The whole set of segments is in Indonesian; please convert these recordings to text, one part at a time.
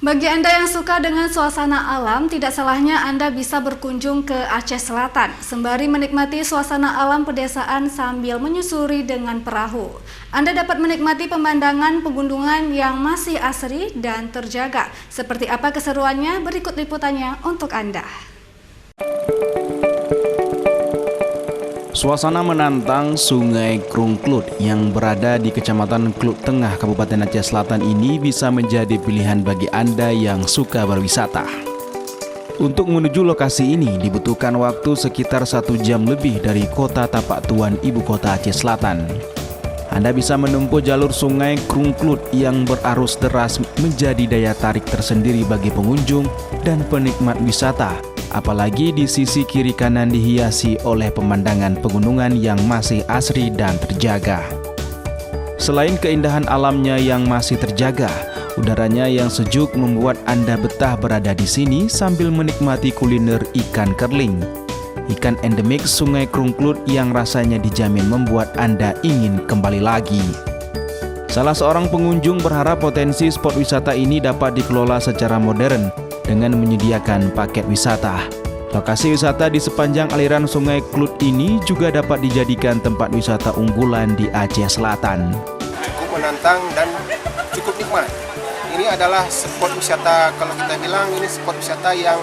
Bagi Anda yang suka dengan suasana alam, tidak salahnya Anda bisa berkunjung ke Aceh Selatan, sembari menikmati suasana alam pedesaan sambil menyusuri dengan perahu. Anda dapat menikmati pemandangan pegunungan yang masih asri dan terjaga. Seperti apa keseruannya? Berikut liputannya untuk Anda. Suasana menantang Sungai Krungklut yang berada di Kecamatan Klut Tengah, Kabupaten Aceh Selatan ini bisa menjadi pilihan bagi Anda yang suka berwisata. Untuk menuju lokasi ini dibutuhkan waktu sekitar 1 jam lebih dari kota Tapak Tuan, ibu kota Aceh Selatan. Anda bisa menempuh jalur Sungai Krungklut yang berarus deras menjadi daya tarik tersendiri bagi pengunjung dan penikmat wisata. Apalagi di sisi kiri kanan dihiasi oleh pemandangan pegunungan yang masih asri dan terjaga. Selain keindahan alamnya yang masih terjaga, udaranya yang sejuk membuat Anda betah berada di sini sambil menikmati kuliner ikan kerling. Ikan endemik Sungai Krungklut yang rasanya dijamin membuat Anda ingin kembali lagi. Salah seorang pengunjung berharap potensi spot wisata ini dapat dikelola secara modern dengan menyediakan paket wisata. Lokasi wisata di sepanjang aliran Sungai Klut ini juga dapat dijadikan tempat wisata unggulan di Aceh Selatan. Cukup menantang dan cukup nikmat. Ini adalah spot wisata, kalau kita bilang ini spot wisata yang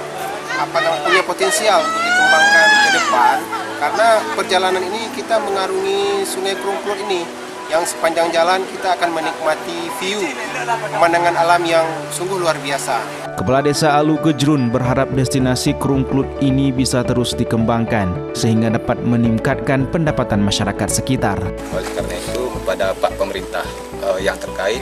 punya potensial untuk dikembangkan ke depan, karena perjalanan ini kita mengarungi Sungai Krungklut ini yang sepanjang jalan kita akan menikmati view pemandangan alam yang sungguh luar biasa. Kepala Desa Alu Gejrun berharap destinasi Krungklut ini bisa terus dikembangkan sehingga dapat meningkatkan pendapatan masyarakat sekitar. Oleh karena itu kepada Pak Pemerintah yang terkait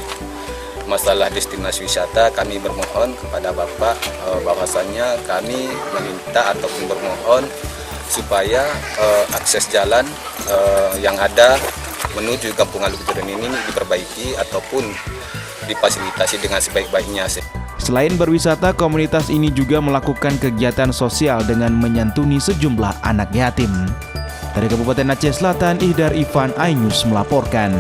masalah destinasi wisata, kami bermohon kepada Bapak bahwasannya kami meminta ataupun bermohon supaya akses jalan yang ada menuju Kampung Alu Gejrun ini diperbaiki ataupun difasilitasi dengan sebaik-baiknya. Selain berwisata, komunitas ini juga melakukan kegiatan sosial dengan menyantuni sejumlah anak yatim. Dari Kabupaten Aceh Selatan, Ihdar Ifan, iNews melaporkan.